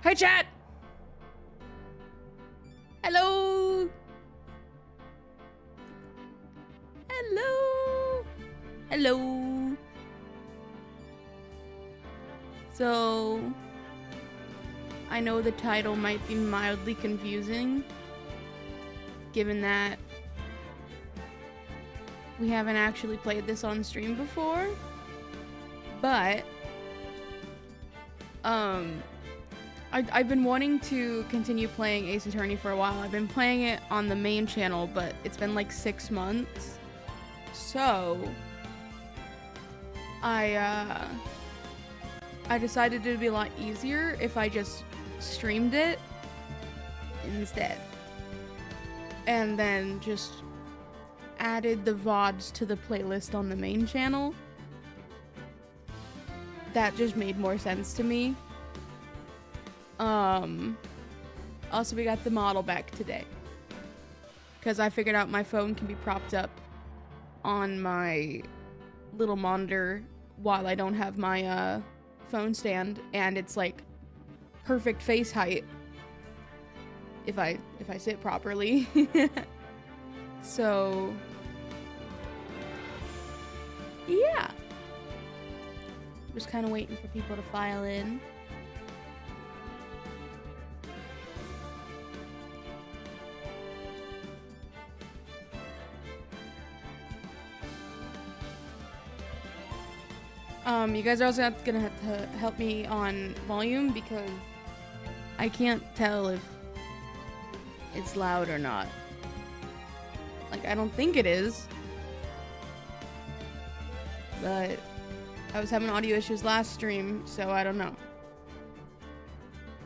Hi, chat! Hello! Hello! Hello! So, I know the title might be mildly confusing, given that we haven't actually played this on stream before, but, I've been wanting to continue playing Ace Attorney for a while. I've been playing it on the main channel, but it's been like 6 months. So, I decided it would be a lot easier if I just streamed it instead. And then just added the VODs to the playlist on the main channel. That just made more sense to me. Also, we got the model back today, because I figured out my phone can be propped up on my little monitor while I don't have my phone stand, and it's like perfect face height if I sit properly. So yeah, just kind of waiting for people to file in. You guys are also gonna have to help me on volume, because I can't tell if it's loud or not. Like, I don't think it is, but I was having audio issues last stream, so I don't know.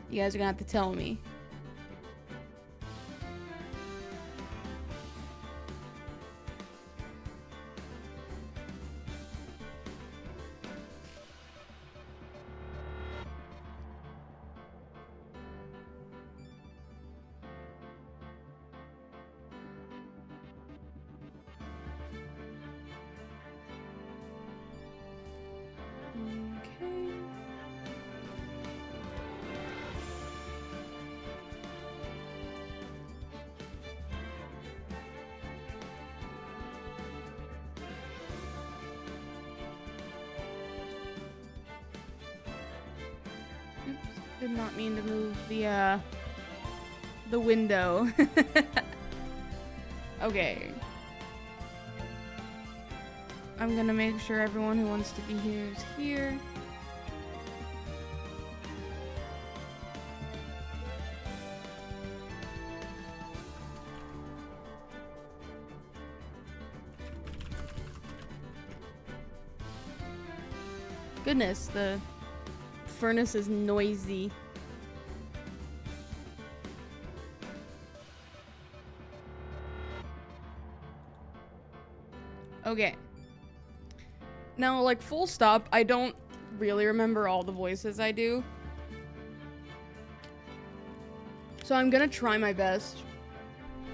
You guys are gonna have to tell me. Did not mean to move the window. Okay. I'm gonna make sure everyone who wants to be here is here. Goodness, the furnace is noisy. Okay. Now, like, full stop, I don't really remember all the voices I do. So I'm gonna try my best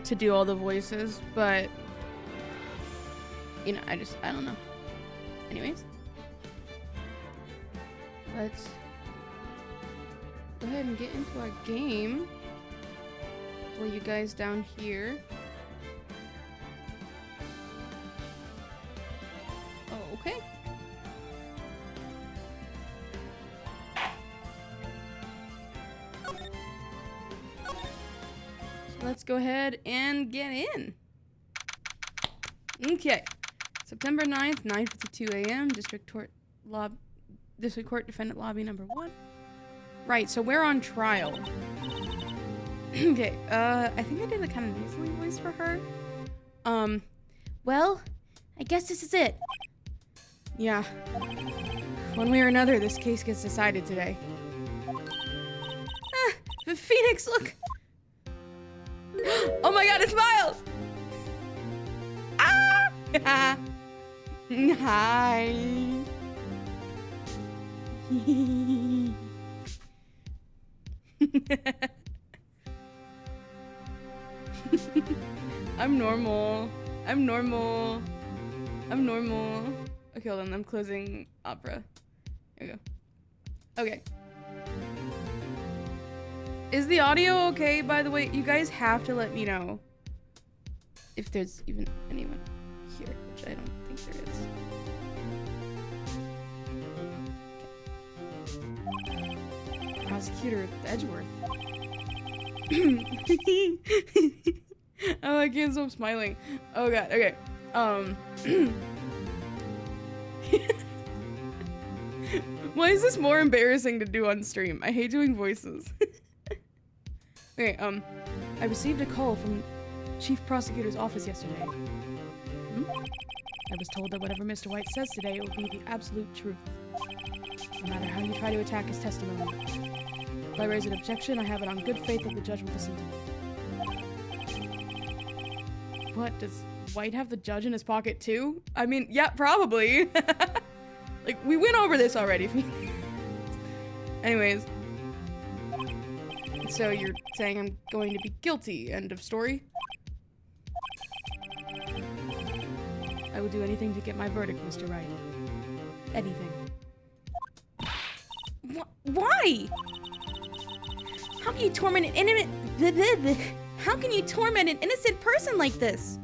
to do all the voices, but, you know, I don't know. Anyways. Let's go ahead and get into our game. Well, you guys down here. Oh, okay. So let's go ahead and get in. Okay. September 9th, 9:52 a.m. District Court Defendant Lobby number 1. Right, so we're on trial. Okay, I think I did a kind of nasally voice for her. Well, I guess this is it. Yeah. One way or another, this case gets decided today. Ah, Phoenix, look! Oh my god, it's Miles! Ah! Hi. I'm normal. I'm normal. I'm normal. Okay, hold on. I'm closing Opera. There we go. Okay. Is the audio okay, by the way? You guys have to let me know if there's even anyone here, which I don't think there is. Prosecutor Edgeworth. Oh, I can't stop smiling. Oh god, okay. Why is this more embarrassing to do on stream? I hate doing voices. Okay, I received a call from Chief Prosecutor's office yesterday. I was told that whatever Mr. White says today, it will be the absolute truth. No matter how you try to attack his testimony. If I raise an objection, I have it on good faith that the judge will listen to me. What, does White have the judge in his pocket too? I mean, yeah, probably. Like, we went over this already. Anyways. So you're saying I'm going to be guilty, end of story? I will do anything to get my verdict, Mr. Wright. Anything. Why? How can you torment an innocent person like this?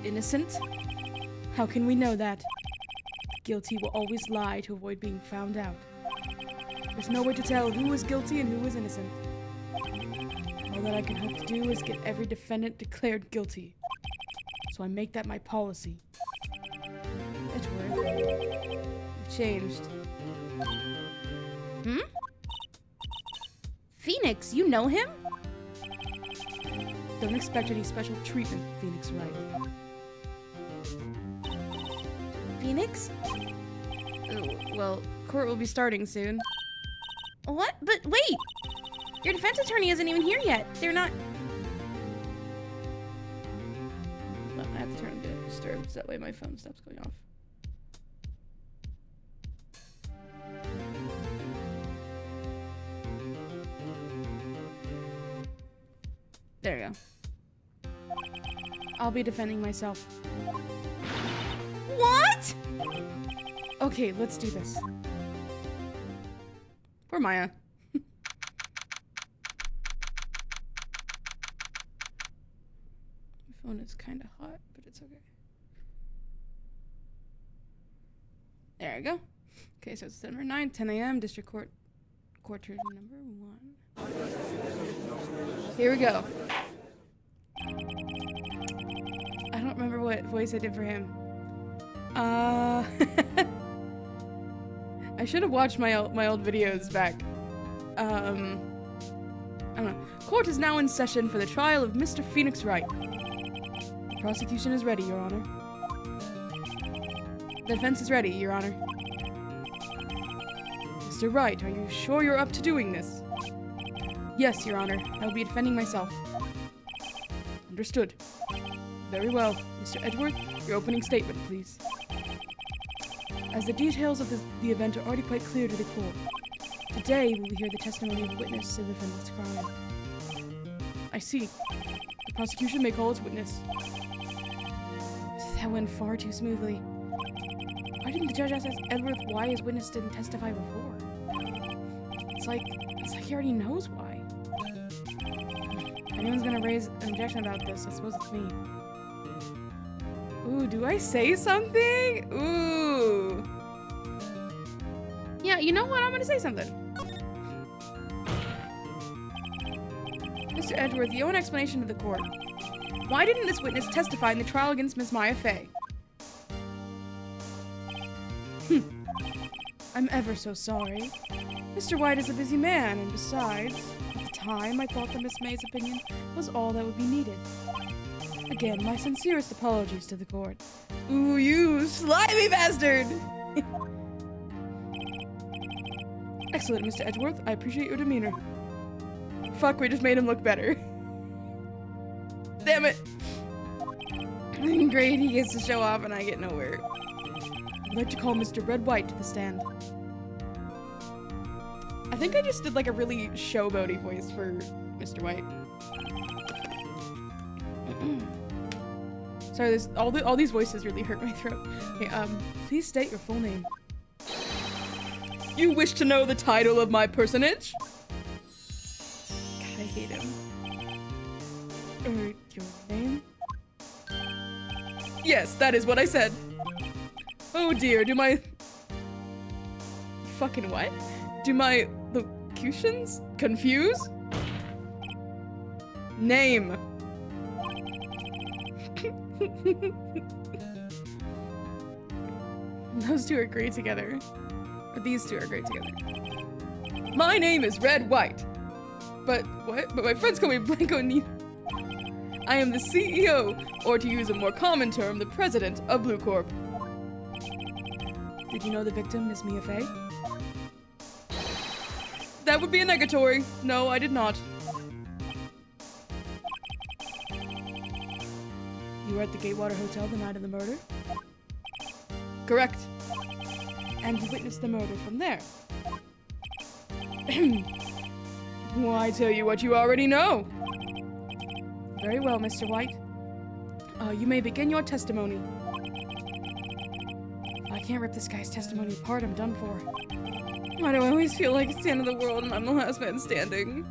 Innocent? How can we know that? Guilty will always lie to avoid being found out. There's no way to tell who is guilty and who is innocent. All that I can hope to do is get every defendant declared guilty. So I make that my policy. Edgeworth, you changed. Hmm? Phoenix, you know him? Don't expect any special treatment, Phoenix Wright. Phoenix? Well, court will be starting soon. What? But wait! Your defense attorney isn't even here yet. They're not... Well, I have to turn on Do Not Disturb so that way my phone stops going off. There you go. I'll be defending myself. What? Okay, let's do this. Poor Maya. My phone is kind of hot, but it's okay. There we go. Okay, so it's December 9th, 10 a.m., District Court, Quarter number 1. Here we go. I don't remember what voice I did for him. I should have watched my old videos back. I don't know. Court is now in session for the trial of Mr. Phoenix Wright. The prosecution is ready, Your Honor. The defense is ready, Your Honor. Mr. Wright, are you sure you're up to doing this? Yes, Your Honor. I will be defending myself. Understood. Very well. Mr. Edgeworth, your opening statement, please. As the details of the event are already quite clear to the court, today we will hear the testimony of a witness to the defendant's crime. I see. The prosecution may call its witness. That went far too smoothly. Why didn't the judge ask Edgeworth why his witness didn't testify before? It's like he already knows why. If anyone's gonna raise an objection about this, I suppose it's me. Ooh, do I say something? Ooh. Yeah, you know what? I'm gonna say something. Mr. Edgeworth, you owe an explanation to the court. Why didn't this witness testify in the trial against Miss Maya Fey? I'm ever so sorry. Mr. White is a busy man, and besides, at the time, I thought that Miss May's opinion was all that would be needed. Again, my sincerest apologies to the court. Ooh, you slimy bastard! Excellent, Mr. Edgeworth. I appreciate your demeanor. Fuck, we just made him look better. Damn it! Great, he gets to show off and I get nowhere. I'd like to call Mr. Red White to the stand. I think I just did like a really showboaty voice for Mr. White. Sorry, all these voices really hurt my throat. Okay, please state your full name. You wish to know the title of my personage? I hate him. Your name? Yes, that is what I said. Oh dear, do my... Fucking what? Do my locutions confuse? Name. Those two are great together. Or these two are great together. My name is Red White. But what? But my friends call me Blanco Nino. I am the CEO, or to use a more common term, the president of Blue Corp. Did you know the victim is Mia Fey? That would be a negatory. No, I did not. You were at the Gatewater Hotel the night of the murder? Correct. And you witnessed the murder from there? Why tell you what you already know? Very well, Mr. White. You may begin your testimony. If I can't rip this guy's testimony apart, I'm done for. Why do I always feel like it's the end of the world and I'm the last man standing?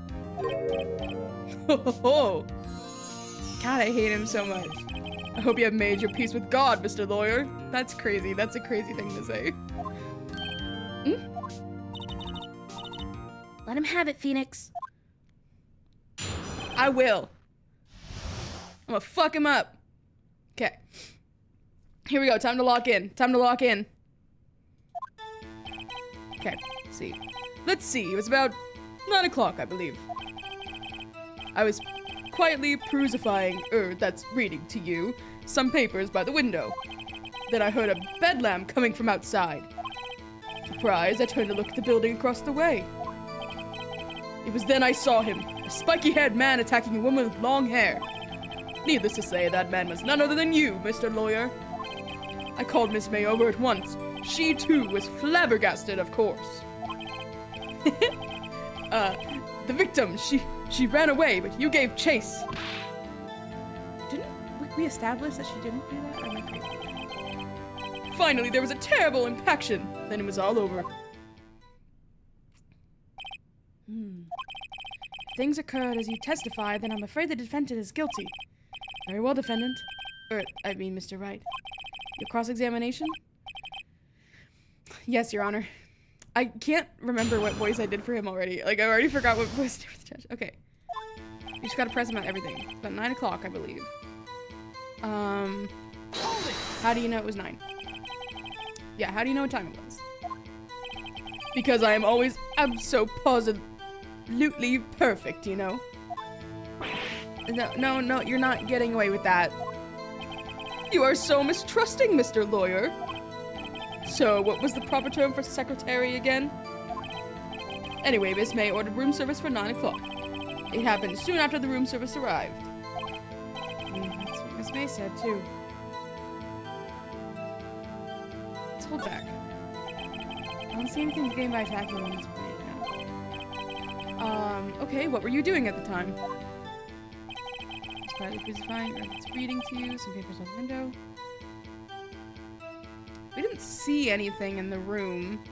God, I hate him so much. I hope you have made your peace with God, Mr. Lawyer. That's crazy. That's a crazy thing to say. Let him have it, Phoenix. I will. I'm gonna fuck him up. Okay. Here we go. Time to lock in. Time to lock in. Okay. Let's see. Let's see. It was about 9 o'clock, I believe. I was quietly perusifying, that's reading to you, some papers by the window. Then I heard a bedlam coming from outside. Surprised, I turned to look at the building across the way. It was then I saw him, a spiky-haired man attacking a woman with long hair. Needless to say, that man was none other than you, Mr. Lawyer. I called Miss May over at once. She, too, was flabbergasted, of course. The victim, she ran away, but you gave chase. Didn't we establish that she didn't do that? Am I crazy? Finally, there was a terrible impaction. Then it was all over. If things occurred as you testified, then I'm afraid the defendant is guilty. Very well, defendant. I mean, Mr. Wright. Your cross-examination? Yes, Your Honor. I can't remember what voice I did for him already. Like, I already forgot what voice I did for the judge. Okay. You just gotta press him out everything. It's about 9 o'clock, I believe. How do you know it was 9? Yeah, how do you know what time it was? Because I am always absolutely perfect, you know? No, you're not getting away with that. You are so mistrusting, Mr. Lawyer. So, what was the proper term for secretary again? Anyway, Miss May ordered room service for 9 o'clock. It happened soon after the room service arrived. That's what Miss May said, too. Let's hold back. I don't see anything to gain by attacking on this point now. Okay, what were you doing at the time? It's quietly crucifying, or it's reading to you, some papers on the window. We didn't see anything in the room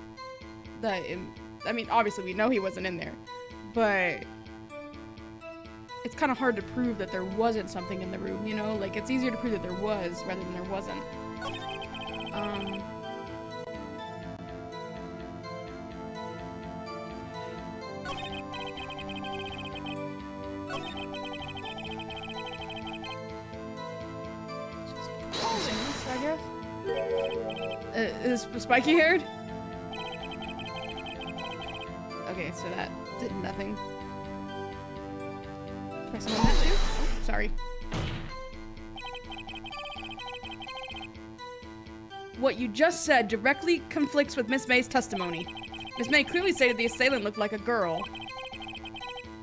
that, I mean, obviously we know he wasn't in there, but it's kind of hard to prove that there wasn't something in the room, you know? Like, it's easier to prove that there was rather than there wasn't. I guess? Is spiky haired? Okay, so that did nothing. Press on that too? Oh, sorry. What you just said directly conflicts with Miss May's testimony. Miss May clearly stated the assailant looked like a girl.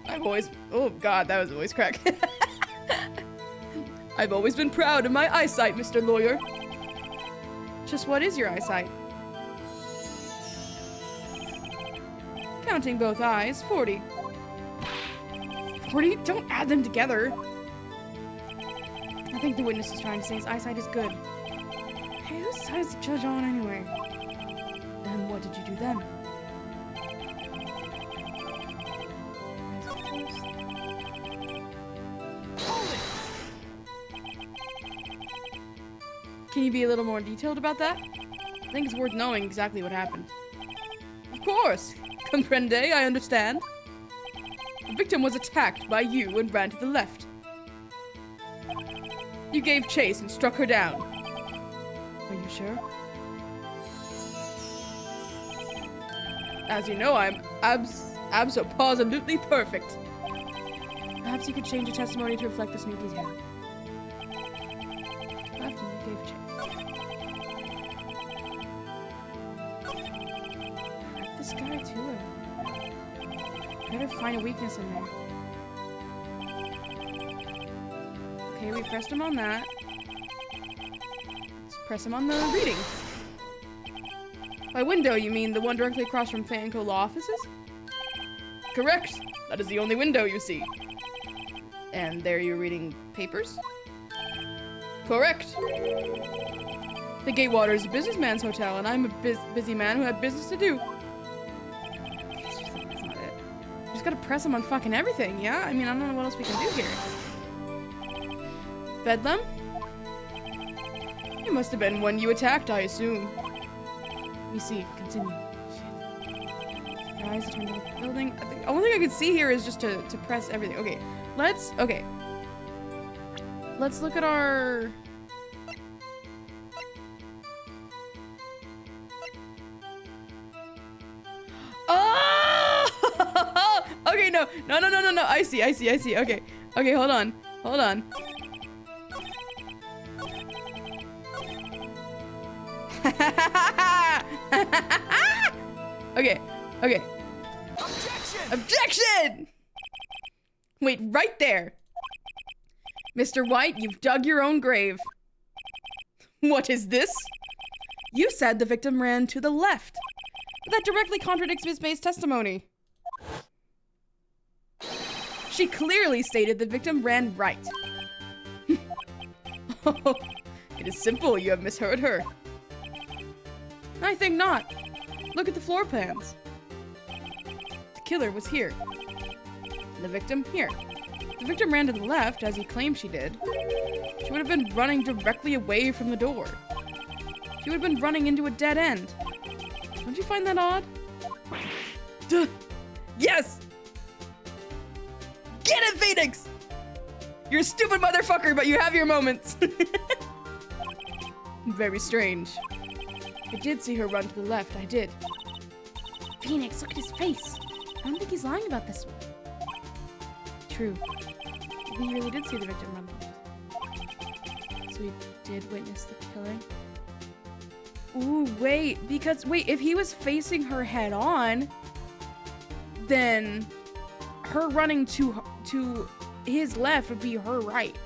I've always... Oh god, that was a voice crack. I've always been proud of my eyesight, Mr. Lawyer. Just what is your eyesight? Counting both eyes, 40. 40? Don't add them together. I think the witness is trying to say his eyesight is good. Hey, whose side is the judge on anyway? Then what did you do then? Can you be a little more detailed about that? I think it's worth knowing exactly what happened. Of course. Comprende, I understand. The victim was attacked by you and ran to the left. You gave chase and struck her down. Are you sure? As you know, I'm abso-positively perfect. Perhaps you could change your testimony to reflect this new detail. Left and you gave chase. This guy too. Better find a weakness in there. Okay, we pressed him on that. Let's press him on the reading. By window, you mean the one directly across from Fanco Law offices? Correct. That is the only window you see. And there you're reading papers? Correct. The Gatewater is a businessman's hotel, and I'm a busy man who had business to do. That's not it. You just gotta press him on fucking everything, yeah? I mean, I don't know what else we can do here. Bedlam? It must have been one you attacked, I assume. Let me see. Continue. Shit. Your eyes turn to the building. The only thing I can see here is just to press everything. Okay. Let's look at our... Oh! Okay, no. I see. Okay. Okay, hold on. Okay. Objection! Wait, right there. Mr. White, you've dug your own grave. What is this? You said the victim ran to the left. But that directly contradicts Miss May's testimony. She clearly stated the victim ran right. Oh, it is simple. You have misheard her. I think not. Look at the floor plans. The killer was here. And the victim here. The victim ran to the left, as he claimed she did. She would have been running directly away from the door. She would have been running into a dead end. Don't you find that odd? Duh. Yes! Get it, Phoenix! You're a stupid motherfucker, but you have your moments. Very strange. I did see her run to the left, I did. Phoenix, look at his face. I don't think he's lying about this one. True. We really did see the victim run left. So we did witness the killing. Ooh, wait, if he was facing her head on, then her running to his left would be her right.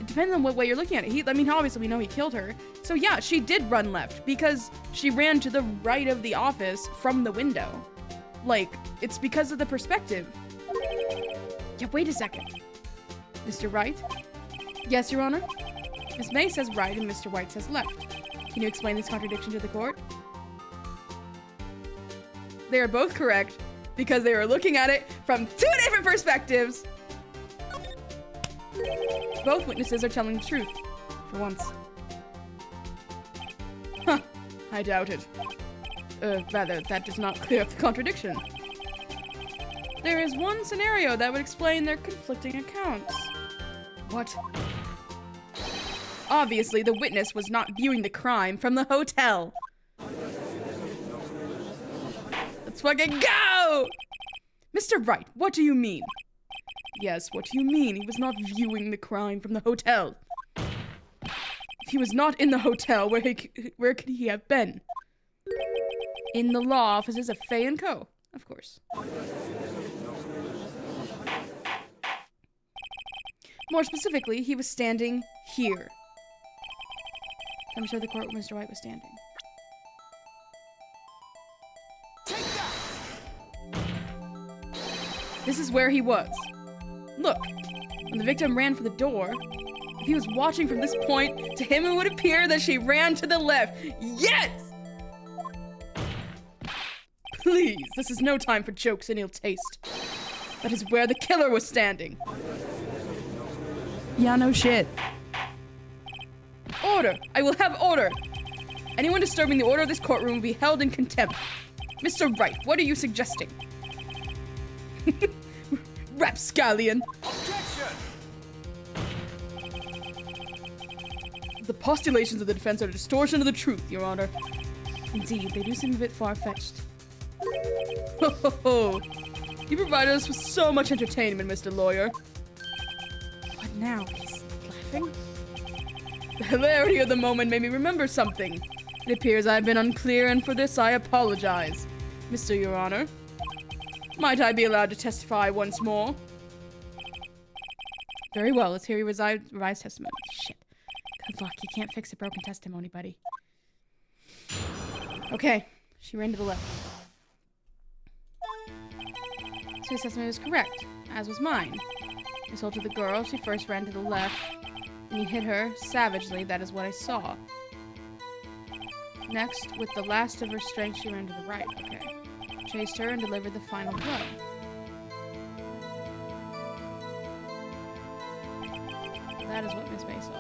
It depends on what way you're looking at it. I mean, obviously we know he killed her. So yeah, she did run left because she ran to the right of the office from the window. Like, it's because of the perspective. Yeah, wait a second. Mr. Wright? Yes, Your Honor? Miss May says right and Mr. White says left. Can you explain this contradiction to the court? They are both correct because they are looking at it from two different perspectives. Both witnesses are telling the truth, for once. Huh, I doubt it. Rather, that does not clear up the contradiction. There is one scenario that would explain their conflicting accounts. What? Obviously, the witness was not viewing the crime from the hotel. Let's fucking go! Mr. Wright, what do you mean? Yes, what do you mean? He was not viewing the crime from the hotel. If he was not in the hotel, where could he have been? In the law offices of Fay & Co., of course. More specifically, he was standing here. Let me show the court where Mr. White was standing. Take that! This is where he was. Look, when the victim ran for the door, if he was watching from this point, to him it would appear that she ran to the left. Yes! Please, this is no time for jokes and ill taste. That is where the killer was standing. Yeah, no shit. order! I will have order! Anyone disturbing the order of this courtroom will be held in contempt. Mr. Wright, what are you suggesting? Rapscallion! Objection! The postulations of the defense are a distortion of the truth, Your Honor. Indeed, they do seem a bit far-fetched. Ho ho ho! You provided us with so much entertainment, Mr. Lawyer. What now? He's laughing? The hilarity of the moment made me remember something. It appears I have been unclear, and for this I apologize. Mr. Your Honor, might I be allowed to testify once more? Very well, let's hear your revised testimony. Shit. Good luck, you can't fix a broken testimony, buddy. Okay, she ran to the left. So his testimony was correct, as was mine. I told to the girl, she first ran to the left, and you hit her savagely, that is what I saw. Next, with the last of her strength, she ran to the right, okay. Chased her and delivered the final blow. That is what Miss May saw.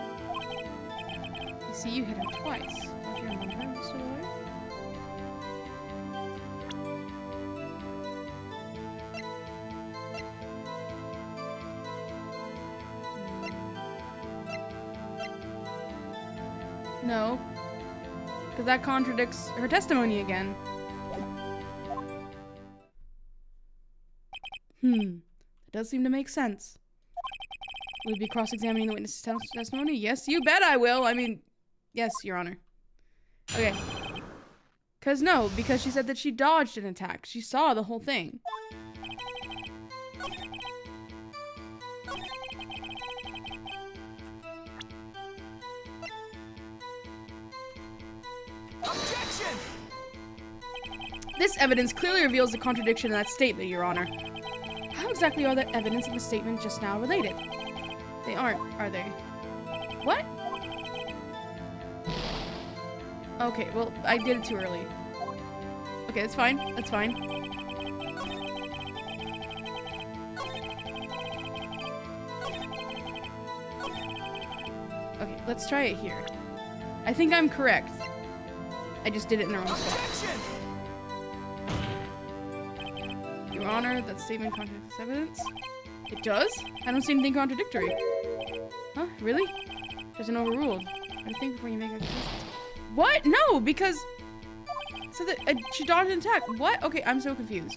You see, you hit her twice. Don't you remember, Mr. Lawyer? No. Because that contradicts her testimony again. That does seem to make sense. Will you be cross-examining the witness's testimony? Yes, you bet I will. I mean, yes, Your Honor. Okay. Because she said that she dodged an attack. She saw the whole thing. Objection! This evidence clearly reveals the contradiction in that statement, Your Honor. How exactly are the evidence of the statement just now related? They aren't, are they? What? Okay, well, I did it too early. Okay, that's fine. That's fine. Okay, let's try it here. I think I'm correct. I just did it in the wrong spot. Your Honor, that statement contradicts this evidence? It does? I don't see anything contradictory. Huh? Really? There's an overruled. I think before you make a decision. What? No, because... So that she dodged an attack. What? Okay, I'm so confused.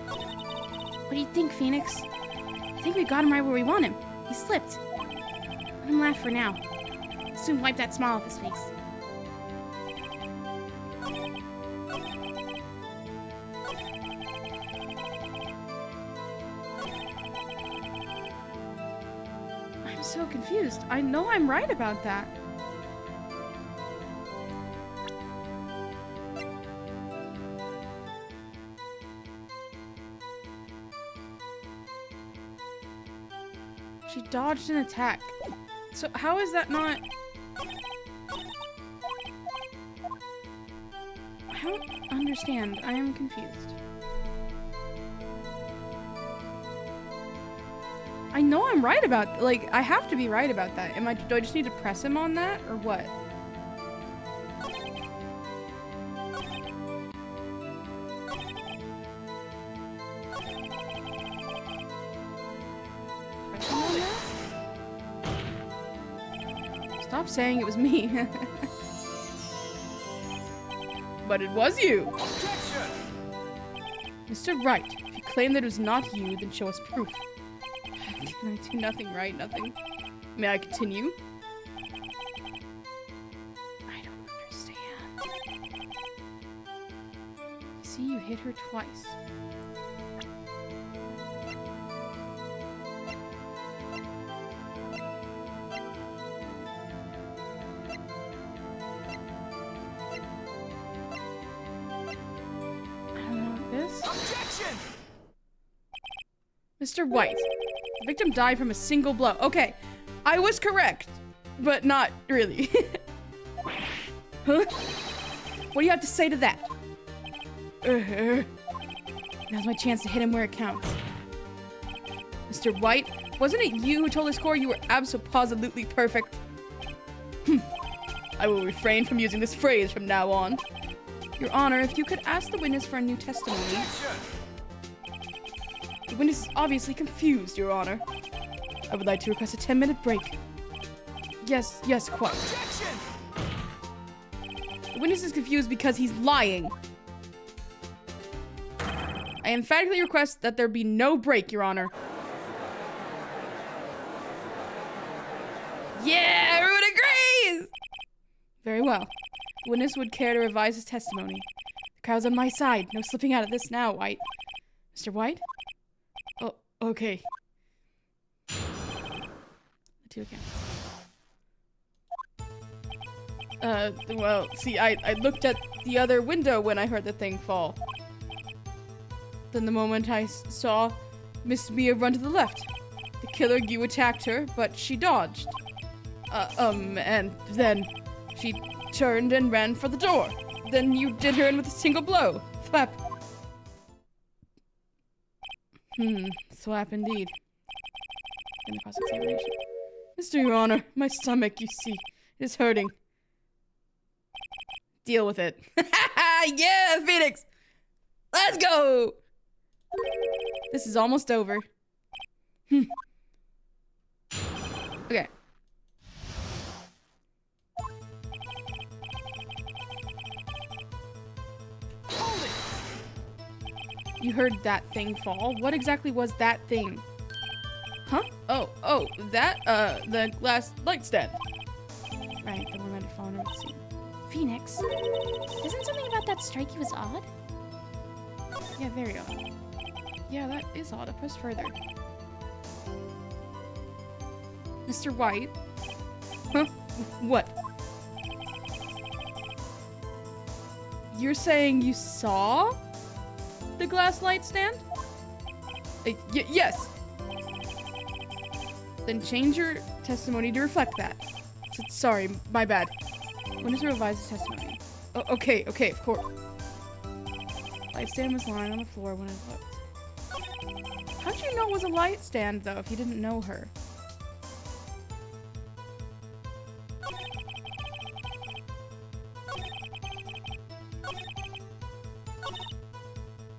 What do you think, Phoenix? I think we got him right where we want him. He slipped. Let him laugh for now. He'll soon wipe that smile off his face. I'm so confused. I know I'm right about that. She dodged an attack. So how is that not... I don't understand. I am confused. I know I'm right about... Like, I have to be right about that. Do I just need to press him on that? Or what? Stop saying it was me. But it was you. Objection! Mr. Wright, if you claim that it was not you, then show us proof. Can I do nothing right? Nothing. May I continue? I don't understand. See, you hit her twice. Objection! Mr. White, the victim died from a single blow. Okay, I was correct, but not really. Huh? What do you have to say to that? Now's my chance to hit him where it counts. Mr. White, Wasn't it you who told this court you were abso-positively perfect? I will refrain from using this phrase from now on. Your Honor, if you could ask the witness for a new testimony. Objection! The witness is obviously confused, Your Honor. I would like to request a 10-minute break. Yes, quite. Objection! The witness is confused because he's lying. I emphatically request that there be no break, Your Honor. Yeah, everyone agrees! Very well. The witness would care to revise his testimony. The crowd's on my side. No slipping out of this now, White. Mr. White? Oh, okay. The two again. Well, see, I looked at the other window when I heard the thing fall. Then the moment I saw Miss Mia run to the left. The killer, you attacked her, but she dodged. And then she turned and ran for the door. Then you did her in with a single blow. Thwap. Thwap indeed. In the cross-examination. Mr. Your Honor, my stomach, you see, is hurting. Deal with it. Yeah, Phoenix! Let's go! This is almost over. Okay. You heard that thing fall? What exactly was that thing? Huh? Oh, that, the glass light stand. Right, the one that had fallen over the scene. Phoenix, isn't something about that strike he was odd? Yeah, very odd. Yeah, that is odd. I'll press further. Mr. White? Huh? What? You're saying you saw the glass light stand? Yes. Then change your testimony to reflect that. Sorry, my bad. When does revise his testimony? Oh, okay, of course. Light stand was lying on the floor when I looked. How'd you know it was a light stand, though, if you didn't know her?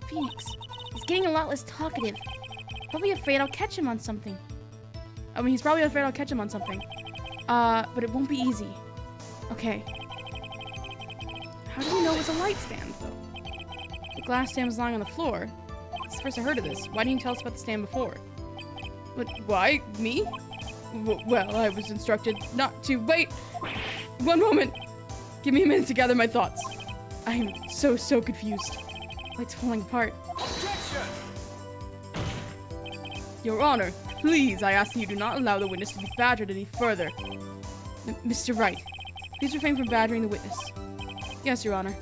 Phoenix, he's getting a lot less talkative. Probably afraid I'll catch him on something. I mean, he's probably afraid I'll catch him on something. But it won't be easy. Okay. How do you know it was a light stand, though? The glass stand was lying on the floor. It's the first I heard of this. Why didn't you tell us about the stand before? What? Why? Me? Well, I was instructed not to. Wait! One moment! Give me a minute to gather my thoughts. I am so confused. Light's falling apart. Objection! Your Honor, please, I ask that you do not allow the witness to be badgered any further. Mr. Wright, please refrain from badgering the witness. Yes, Your Honor.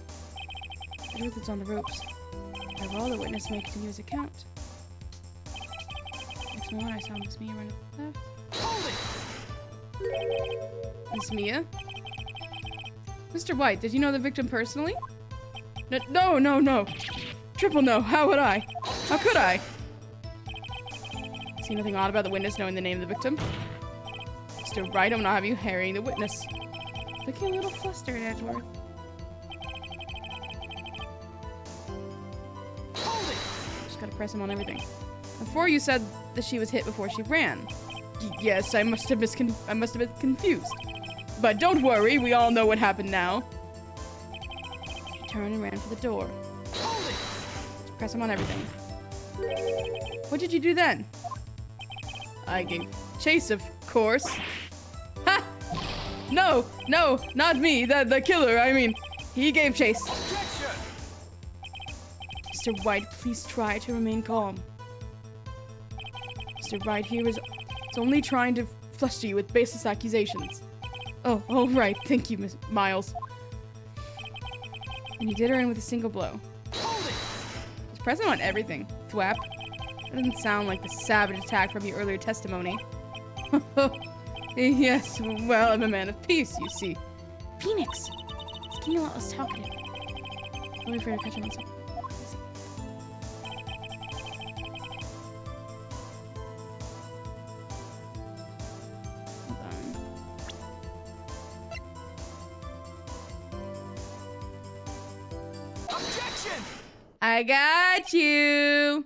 The truth is on the ropes. By law, the witness may continue his account. Next moment, I saw Miss Mia run to the left. Hold it! Miss Mia? Mr. White, did you know the victim personally? No. Triple no. How would I? How could I? See nothing odd about the witness knowing the name of the victim? Mr. Wright, I'm not having you harrying the witness. Looking a little flustered, Edgeworth. Hold it! Just gotta press him on everything. Before you said that she was hit before she ran. Yes, I must have been confused. But don't worry, we all know what happened now. She turned and ran for the door. Hold it! Just press him on everything. What did you do then? I gave chase, of course. Ha! No, not me. The killer, I mean. He gave chase. Objection! Mr. White, please try to remain calm. Mr. Wright here is only trying to fluster you with baseless accusations. Oh, all right. Thank you, Miss Miles. And you did her in with a single blow. Hold it! Just press him on everything. Thwap. That doesn't sound like the savage attack from your earlier testimony. Yes, well, I'm a man of peace, you see. Phoenix, he's getting a lot less talkative. Let me afraid to catch him on something. I got you.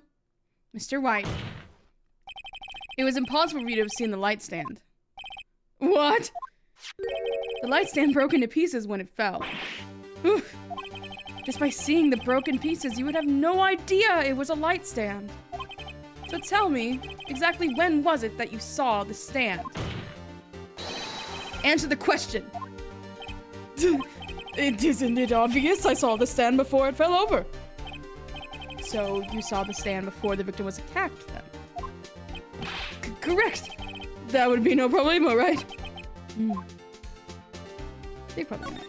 Mr. White. It was impossible for you to have seen the light stand. What? The light stand broke into pieces when it fell. Oof. Just by seeing the broken pieces, you would have no idea it was a light stand. So tell me, exactly when was it that you saw the stand? Answer the question. Isn't it obvious? I saw the stand before it fell over. So you saw the stand before the victim was attacked, then? Correct. That would be no problemo, right? Big problemo.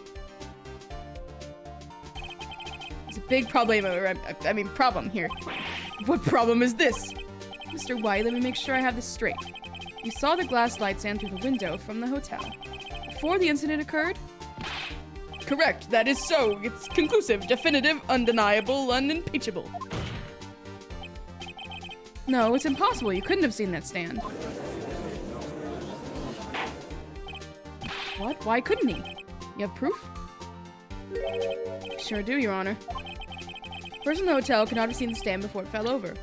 It's a big problemo. I mean, problem here. What problem is this? Mr. White, let me make sure I have this straight. You saw the glass light stand through the window from the hotel before the incident occurred? Correct. That is so. It's conclusive, definitive, undeniable, unimpeachable. No, it's impossible. You couldn't have seen that stand. What? Why couldn't he? You have proof? Sure do, Your Honor. The person in the hotel could not have seen the stand before it fell over.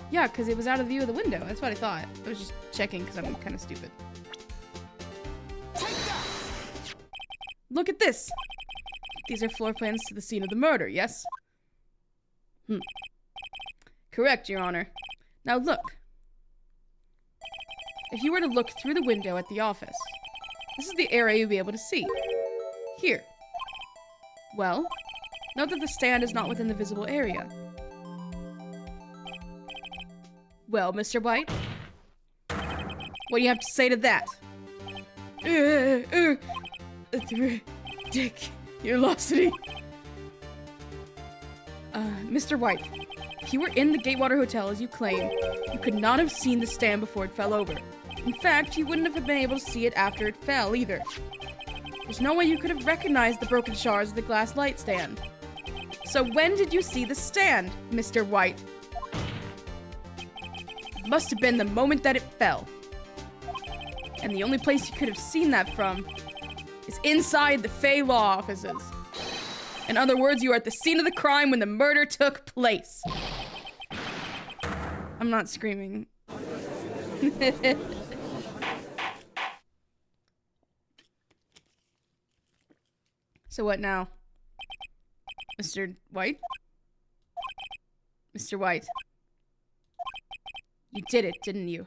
Yeah, because it was out of view of the window. That's what I thought. I was just checking because I'm kind of stupid. Look at this. These are floor plans to the scene of the murder, yes? Correct, Your Honor. Now look. If you were to look through the window at the office, this is the area you'll be able to see. Here. Well, note that the stand is not within the visible area. Well, Mr. White? What do you have to say to that? Ridiculosity. Mr. White, if you were in the Gatewater Hotel as you claim, you could not have seen the stand before it fell over. In fact, you wouldn't have been able to see it after it fell, either. There's no way you could have recognized the broken shards of the glass light stand. So when did you see the stand, Mr. White? It must have been the moment that it fell. And the only place you could have seen that from is inside the Fey Law offices. In other words, you were at the scene of the crime when the murder took place. I'm not screaming. So what now? Mr. White? Mr. White. You did it, didn't you?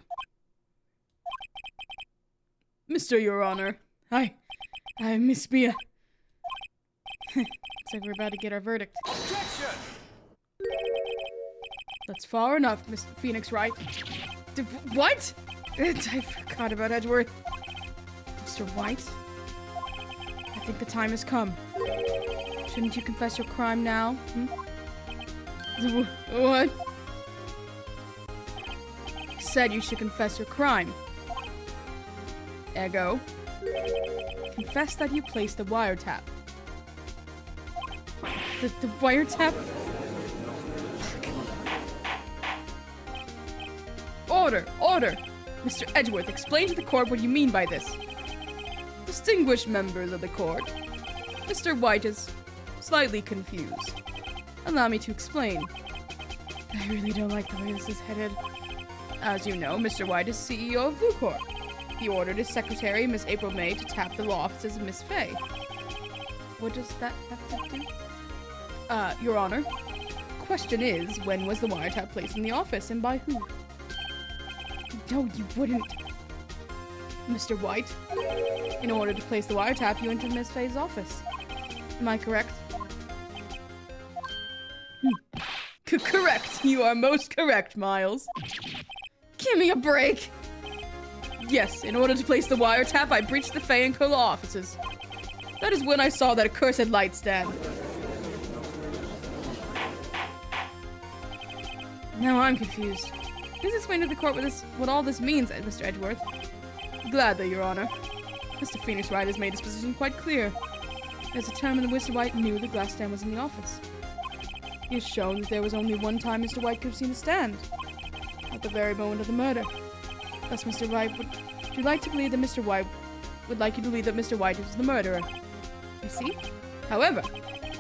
Mr. Your Honor. I miss Mia. Looks like we're about to get our verdict. Objection! That's far enough, Mr. Phoenix Wright. What? I forgot about Edgeworth. Mr. White? I think the time has come. Shouldn't you confess your crime now? What? You said you should confess your crime. Ego. Confess that you placed the wiretap. The wiretap? Order! Order! Mr. Edgeworth, explain to the court what you mean by this. Distinguished members of the court, Mr. White is slightly confused. Allow me to explain. I really don't like the way this is headed. As you know, Mr. White is CEO of Blue Corp. He ordered his secretary, Miss April May, to tap the law offices of Miss Fay. What does that have to do? Your Honor. Question is, when was the wiretap placed in the office and by who? No, you wouldn't. Mr. White, in order to place the wiretap, you entered Miss Fay's office. Am I correct? Correct. You are most correct, Miles. Give me a break. Yes, in order to place the wiretap, I breached the Fay and Cola offices. That is when I saw that accursed light stand. Now I'm confused. Please explain to the court what all this means, Mr. Edgeworth. Gladly, Your Honor. Mr. Phoenix Wright has made his position quite clear. There's a time when Mr. White knew the glass stand was in the office. He has shown that there was only one time Mr. White could have seen the stand. At the very moment of the murder. Thus, Mr. White would you like to believe that Mr. White would like you to believe that Mr. White is the murderer? You see? However,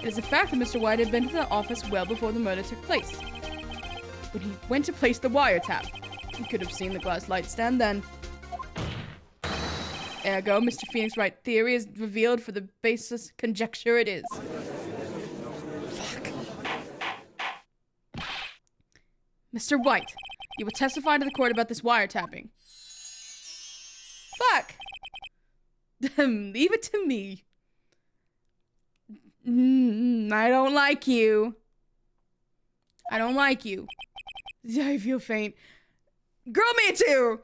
it is a fact that Mr. White had been to the office well before the murder took place. When he went to place the wiretap, he could have seen the glass light stand then. Ergo, Mr. Phoenix Wright theory is revealed for the baseless conjecture it is. Fuck. Mr. White, you will testify to the court about this wiretapping. Fuck. Leave it to me. I don't like you. I don't like you. I feel faint. Girl, me too!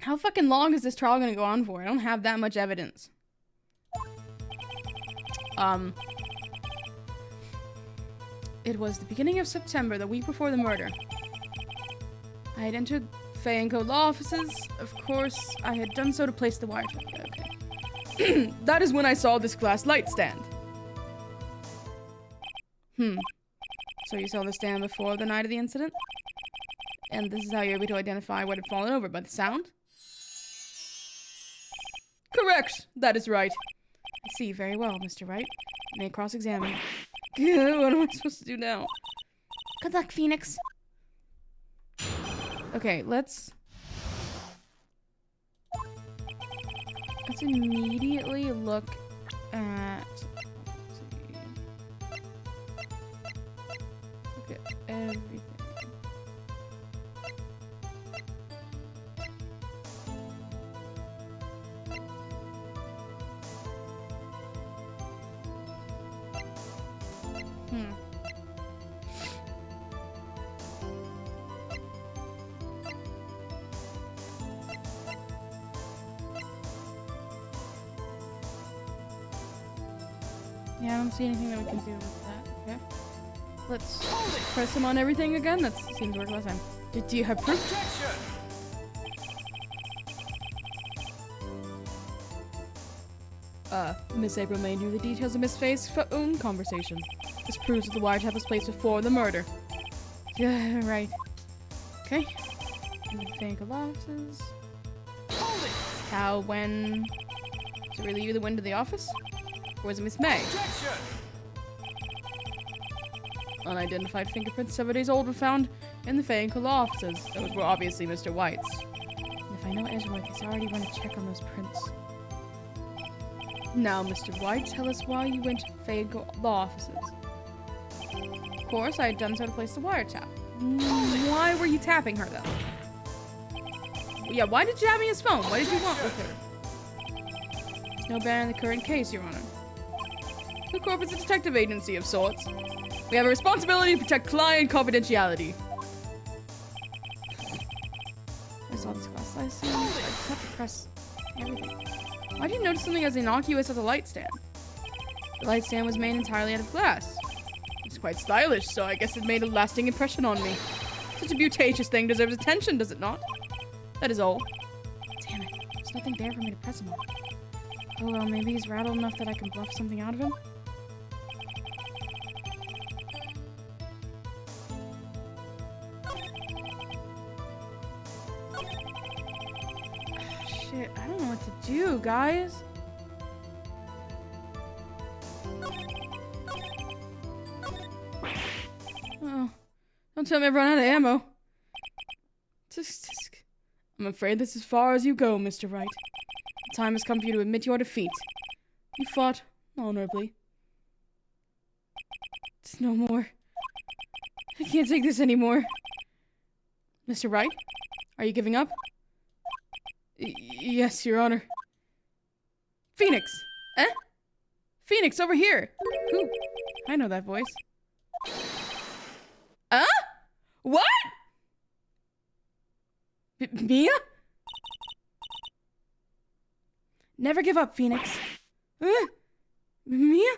How fucking long is this trial gonna go on for? I don't have that much evidence. It was the beginning of September, the week before the murder. I had entered Fay & Co. law offices. Of course, I had done so to place the wiretap. Okay. That is when I saw this glass light stand. So you saw the stand before the night of the incident? And this is how you're able to identify what had fallen over, by the sound? Correct! That is right. I see, very well, Mr. Wright. You may cross-examine. What am I supposed to do now? Good luck, Phoenix. Okay, let's immediately look at... Look at everything. Yeah, I don't see anything that we can do with that. Okay. Let's press him on everything again. That seemed to work last time. Do you have proof? Miss April May knew the details of Miss Faye's phone conversation. This proves that the wiretap was placed before the murder. Yeah, right. Okay. Think of offices. How, when... Was it really you that went to the office? Or was it Miss May? Unidentified fingerprints 7 days old were found in the Fay & Co. law offices. Those were obviously Mr. White's. And if I know Ezra, he's already run a check on those prints. Now, Mr. White, tell us why you went to Fay & Co. law offices. Of course, I had done so to place the wiretap. Why were you tapping her, though? Yeah, why did you have me his phone? What did you want with her? There's no bearing in the current case, Your Honor. The Corp is a detective agency of sorts. We have a responsibility to protect client confidentiality. I saw this glass last time. I just have to press everything. Why did you notice something as innocuous as a light stand? The light stand was made entirely out of glass. It's quite stylish, so I guess it made a lasting impression on me. Such a beautacious thing deserves attention, does it not? That is all. Damn it. There's nothing there for me to press him on. Oh well, maybe he's rattled enough that I can bluff something out of him? Shit, I don't know what to do, guys. Oh, don't tell me I've run out of ammo. I'm afraid this is as far as you go, Mr. Wright. The time has come for you to admit your defeat. You fought honorably. It's no more. I can't take this anymore. Mr. Wright, are you giving up? Yes, Your Honor. Phoenix! Eh? Phoenix, over here! Who? I know that voice. Huh? What? Mia? Never give up, Phoenix. Mia?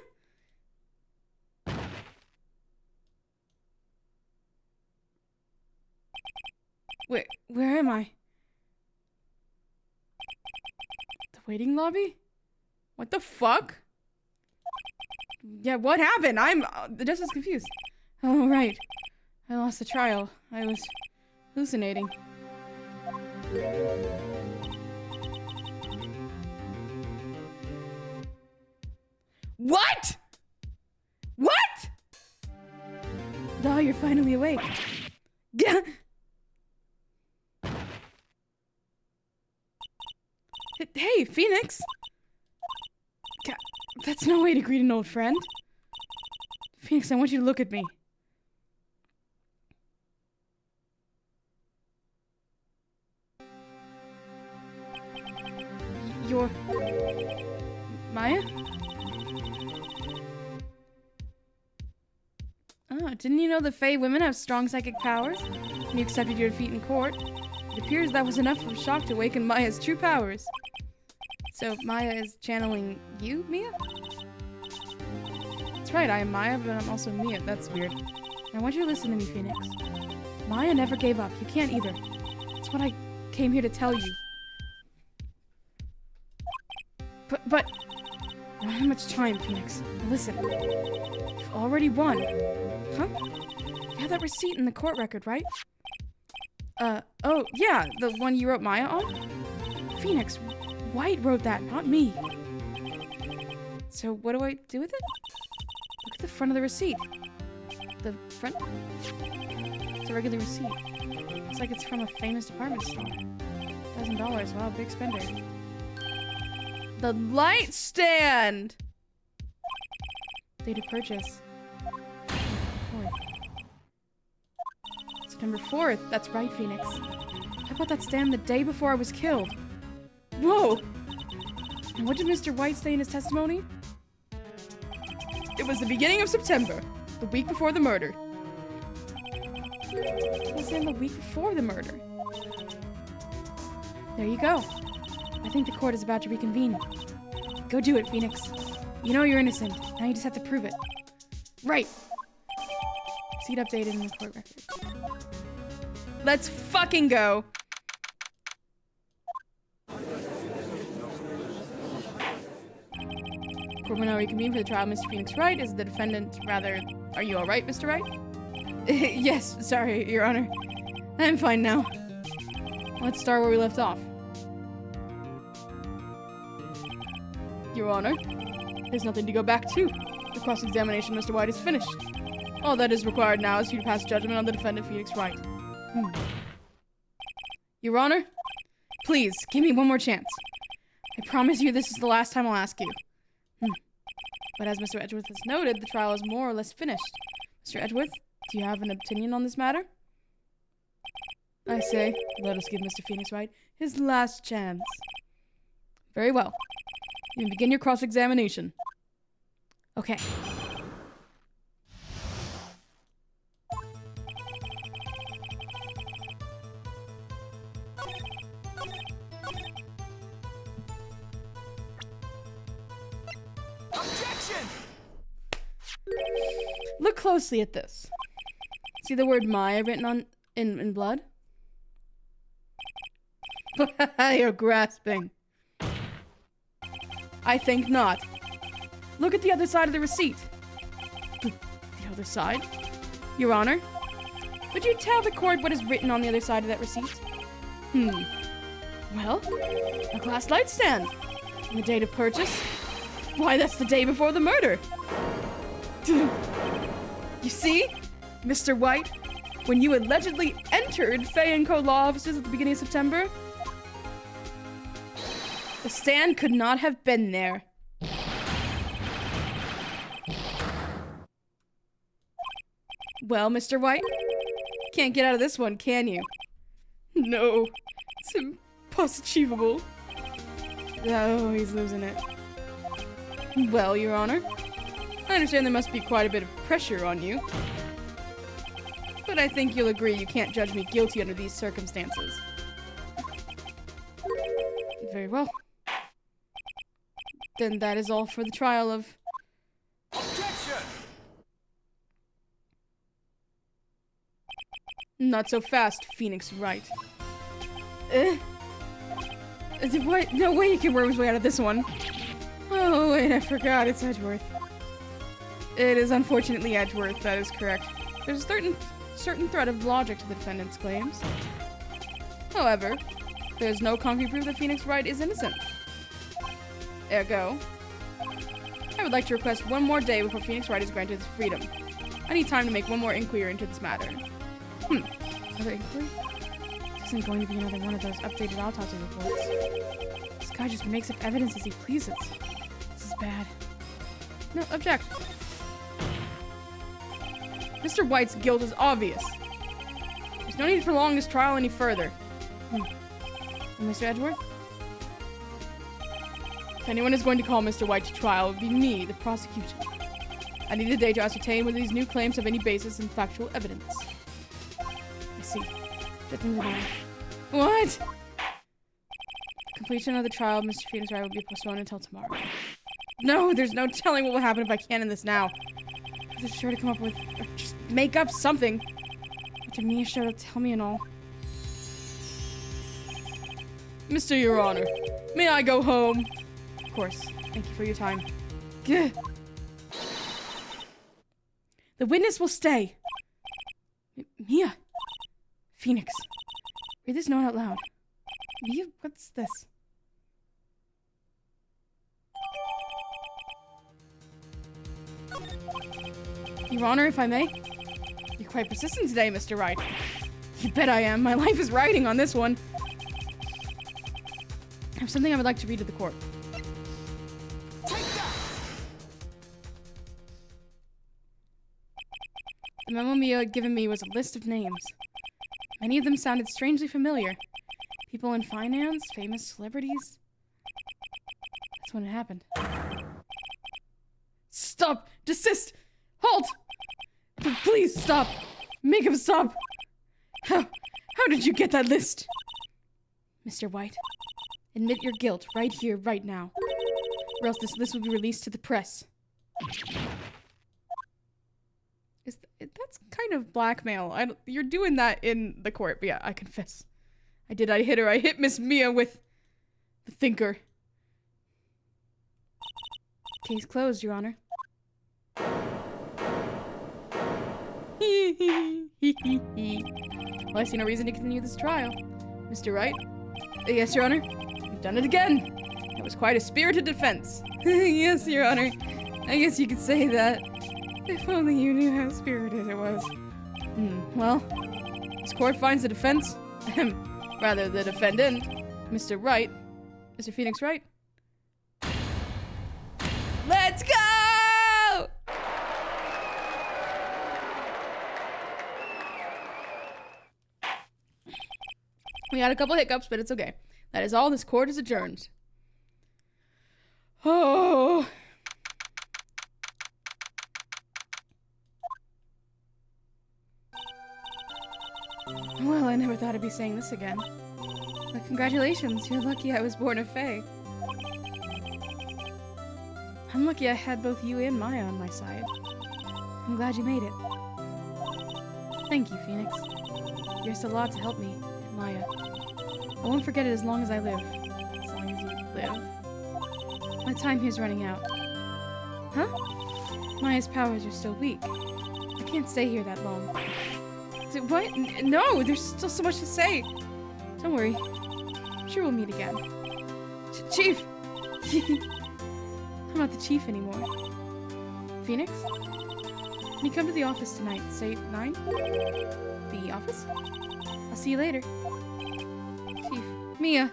Wait, where am I? The waiting lobby? What the fuck? Yeah, what happened? I'm just as confused. Oh, right. I lost the trial. I was hallucinating. you're finally awake. Hey, Phoenix! That's no way to greet an old friend. Phoenix, I want you to look at me. You're... Maya? Oh, didn't you know the Fey women have strong psychic powers? And you accepted your defeat in court. It appears that was enough of a shock to awaken Maya's true powers. So, Maya is channeling you, Mia? That's right, I am Maya, but I'm also Mia. That's weird. I want you to listen to me, Phoenix. Maya never gave up. You can't either. That's what I came here to tell you. But... I don't have much time, Phoenix. Now listen. You've already won. Huh? You have that receipt in the court record, right? Oh, yeah, the one you wrote Maya on? Phoenix, White wrote that, not me. So what do I do with it? Look at the front of the receipt. The front? It's a regular receipt. Looks like it's from a famous department store. $1,000, wow, big spender. The light stand! Date of purchase. September 4th. That's right, Phoenix. I bought that stand the day before I was killed. Whoa! And what did Mr. White say in his testimony? It was the beginning of September, the week before the murder. It was in the week before the murder. There you go. I think the court is about to reconvene. Go do it, Phoenix. You know you're innocent. Now you just have to prove it. Right. See it updated in the court record. Let's fucking go. Court will now reconvene for the trial of Mr. Phoenix Wright. Is the defendant rather... Are you alright, Mr. Wright? Yes, sorry, Your Honor. I'm fine now. Let's start where we left off. Your Honor, there's nothing to go back to. The cross-examination of Mr. White is finished. All that is required now is for you to pass judgment on the defendant, Phoenix Wright. Your Honor, please, give me one more chance. I promise you this is the last time I'll ask you. But as Mr. Edgeworth has noted, the trial is more or less finished. Mr. Edgeworth, do you have an opinion on this matter? I say, let us give Mr. Phoenix Wright his last chance. Very well. You may begin your cross-examination. Okay. Objection! Look closely at this. See the word Maya written on in blood? You're grasping. I think not. Look at the other side of the receipt. The other side? Your Honor, would you tell the court what is written on the other side of that receipt? Well, a glass light stand. And the date of purchase? Why, that's the day before the murder. You see, Mr. White, when you allegedly entered Fay & Co. law offices at the beginning of September, the stand could not have been there. Well, Mr. White, can't get out of this one, can you? No, it's impossible. Oh, he's losing it. Well, Your Honor, I understand there must be quite a bit of pressure on you. But I think you'll agree you can't judge me guilty under these circumstances. Very well. Then that is all for the trial of... Objection! Not so fast, Phoenix Wright. What? No way you can worm his way out of this one. Oh, wait, I forgot. It's Edgeworth. It is unfortunately Edgeworth, that is correct. There's a certain thread of logic to the defendant's claims. However, there's no concrete proof that Phoenix Wright is innocent. Ergo, I would like to request one more day before Phoenix Wright is granted his freedom. I need time to make one more inquiry into this matter. Another inquiry? This isn't going to be another one of those updated autopsy reports. This guy just makes up evidence as he pleases. This is bad. No, object. Mr. White's guilt is obvious. There's no need to prolong this trial any further. And Mr. Edgeworth? If anyone is going to call Mr. White to trial, it would be me, the prosecution. I need a day to ascertain whether these new claims have any basis in factual evidence. I see. Get moving on. What? Completion of the trial, Mr. Phoenix Wright will be postponed until tomorrow. No, there's no telling what will happen if I canon this now. They're sure to come up with... Just make up something. After Mia showed up to tell me and all. Mr. Your Honor, may I go home? Of course. Thank you for your time. Gah. The witness will stay. Mia! Phoenix. Read this note out loud. Mia, what's this? Your Honor, if I may? You're quite persistent today, Mr. Wright. You bet I am. My life is riding on this one. I have something I would like to read to the court. The memo Mia had given me was a list of names. Many of them sounded strangely familiar. People in finance, famous celebrities. That's when it happened. Stop! Desist! Halt! Please stop! Make him stop! How did you get that list? Mr. White, admit your guilt right here, right now. Or else this list will be released to the press. That's kind of blackmail. You're doing that in the court, but yeah, I confess. I did. I hit her. I hit Miss Mia with the thinker. Case closed, Your Honor. Well, I see no reason to continue this trial. Mr. Wright? Yes, Your Honor. You've done it again. That was quite a spirited defense. Yes, Your Honor. I guess you could say that. If only you knew how spirited it was. Well, this court finds the defense, rather the defendant, Mr. Wright, Mr. Phoenix Wright. Let's go! We had a couple hiccups, but it's okay. That is all. This court is adjourned. Oh. Well, I never thought I'd be saying this again. But congratulations, you're lucky I was born a fae. I'm lucky I had both you and Maya on my side. I'm glad you made it. Thank you, Phoenix. You risked a lot to help me and Maya. I won't forget it as long as I live. As long as you live? My time here's running out. Huh? Maya's powers are still weak. I can't stay here that long. What? No, there's still so much to say. Don't worry. I'm sure we'll meet again. Chief! I'm not the chief anymore. Phoenix? Can you come to the office tonight? Say 9? The office? I'll see you later. Chief. Mia.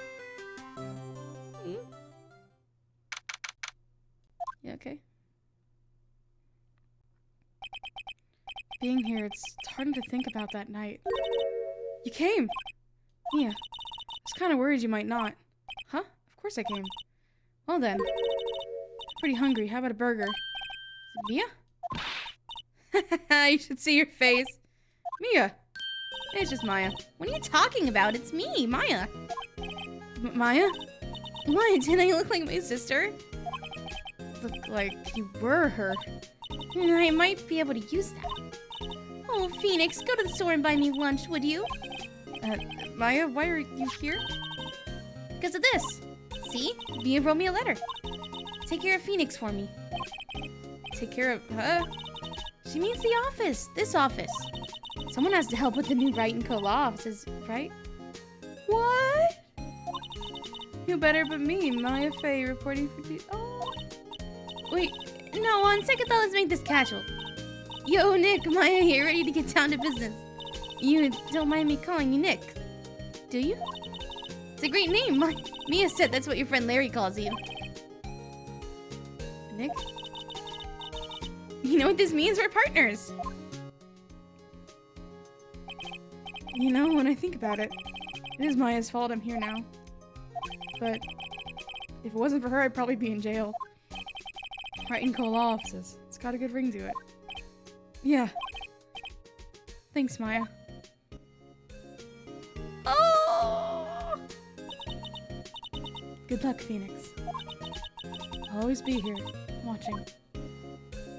You okay? Being here, it's hard to think about that night. You came! Mia, I was kind of worried you might not. Huh? Of course I came. Well then. Pretty hungry. How about a burger? Mia? You should see your face. Mia! It's just Maya. What are you talking about? It's me, Maya. Maya? What? Didn't I look like my sister? Look like you were her. I might be able to use that. Oh, Phoenix, go to the store and buy me lunch, would you? Maya, why are you here? Because of this. See? Mia wrote me a letter. Take care of Phoenix for me. Take care of her? She means the office. This office. Someone has to help with the new Wright & Co. law offices, right? What? Who better but me, Maya Faye, reporting for duty. Oh. Wait, no, on second thought, let's make this casual. Yo, Nick, Maya here, ready to get down to business. You don't mind me calling you Nick, do you? It's a great name. Mia said that's what your friend Larry calls you. Nick? You know what this means? We're partners. You know, when I think about it, it is Maya's fault I'm here now. But if it wasn't for her, I'd probably be in jail. Right in Cola offices. It's got a good ring to it. Yeah. Thanks, Maya. Oh! Good luck, Phoenix. I'll always be here, watching.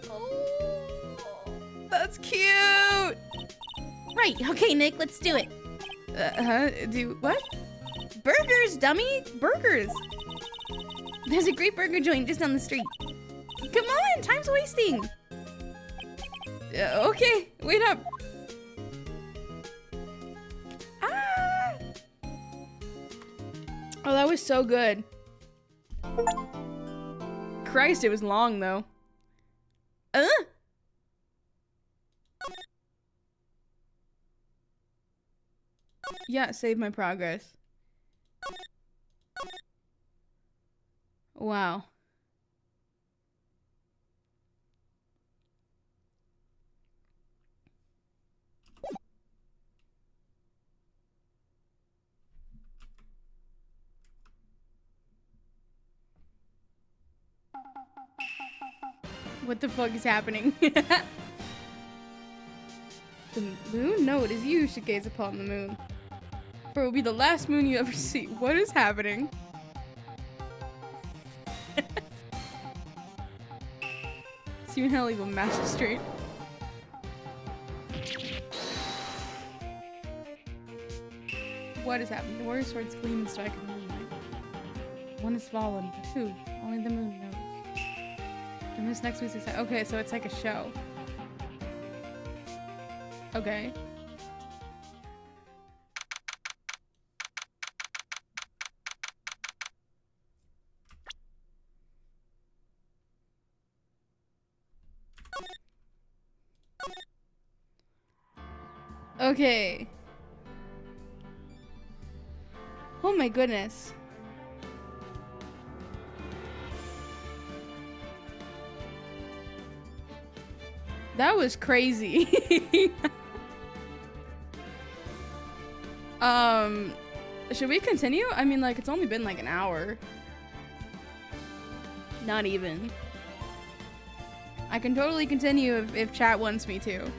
Oh, that's cute! Right, okay, Nick, let's do it. Do what? Burgers, dummy! Burgers! There's a great burger joint just down the street. Come on, time's wasting! Okay, wait up. Ah! Oh, that was so good. Christ, it was long, though. Yeah, save my progress. Wow. What the fuck is happening? The moon? No, it is you who should gaze upon the moon. For it will be the last moon you ever see. What is happening? See when I leave a magistrate. What is happening? The warrior swords gleam and strike in the moonlight. One has fallen, but who? Only the moon knows. And this next week's exciting. Okay, so it's like a show. Okay. Okay. Oh my goodness. That was crazy. Should we continue? I mean, like, it's only been like an hour. Not even. I can totally continue if chat wants me to.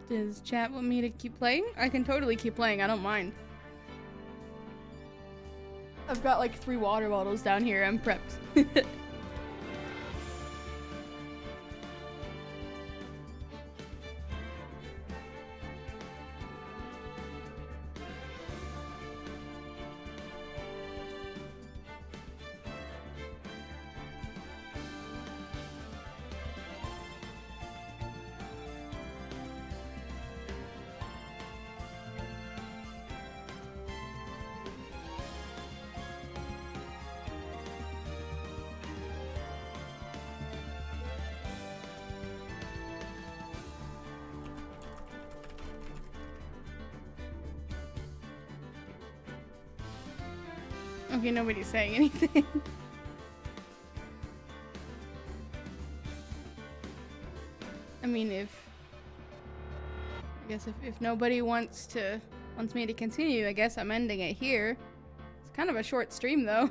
Does chat want me to keep playing? I can totally keep playing. I don't mind. I've got like 3 water bottles down here. I'm prepped. Okay, nobody's saying anything. I mean, I guess if nobody wants me to continue, I guess I'm ending it here. It's kind of a short stream though.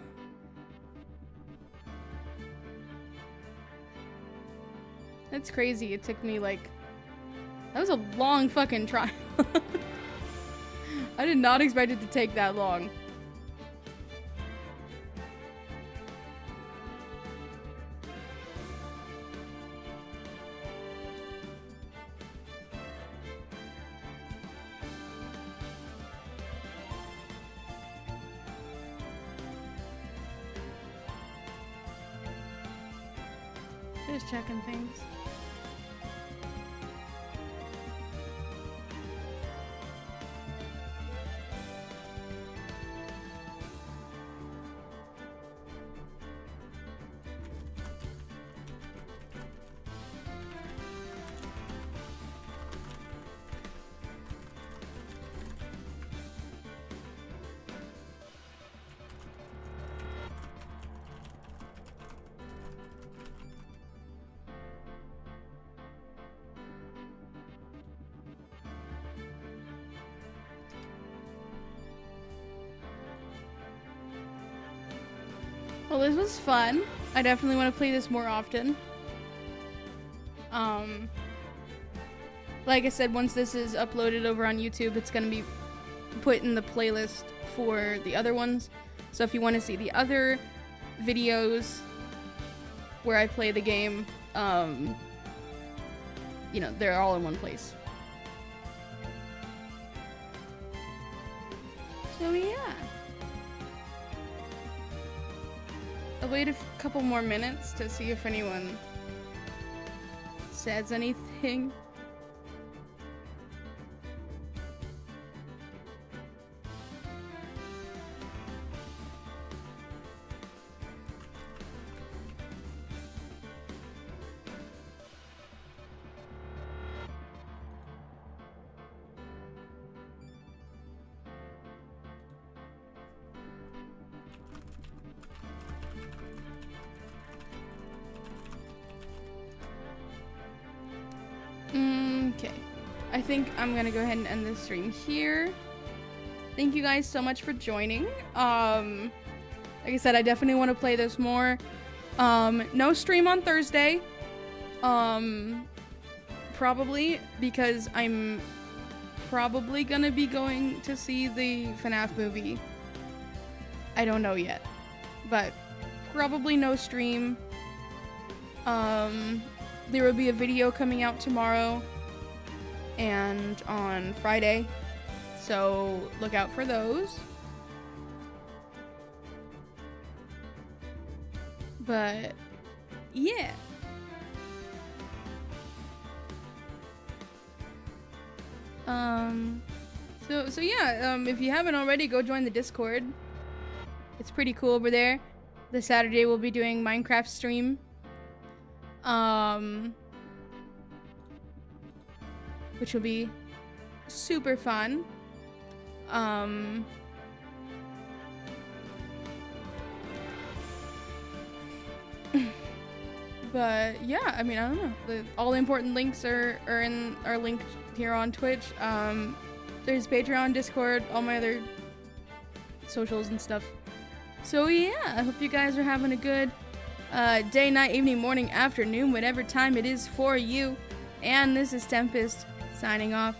That's crazy. It took me like, that was a long fucking trial. I did not expect it to take that long. Just checking things. Well, this was fun. I definitely want to play this more often. Like I said, once this is uploaded over on YouTube, it's going to be put in the playlist for the other ones. So if you want to see the other videos where I play the game, you know, they're all in one place. So yeah. I'll wait a couple more minutes to see if anyone says anything. Okay, I think I'm gonna go ahead and end this stream here. Thank you guys so much for joining. Like I said, I definitely want to play this more. No stream on Thursday. Probably because I'm probably gonna be going to see the FNAF movie. I don't know yet, but probably no stream. There will be a video coming out tomorrow and on Friday, so look out for those. But yeah. So yeah, if you haven't already, go join the Discord. It's pretty cool over there. This Saturday we'll be doing Minecraft stream. Which will be super fun. But yeah, I mean, I don't know. All the important links are linked here on Twitch. There's Patreon, Discord, all my other socials and stuff. So yeah, I hope you guys are having a good day, night, evening, morning, afternoon, whatever time it is for you. And this is Tempest signing off.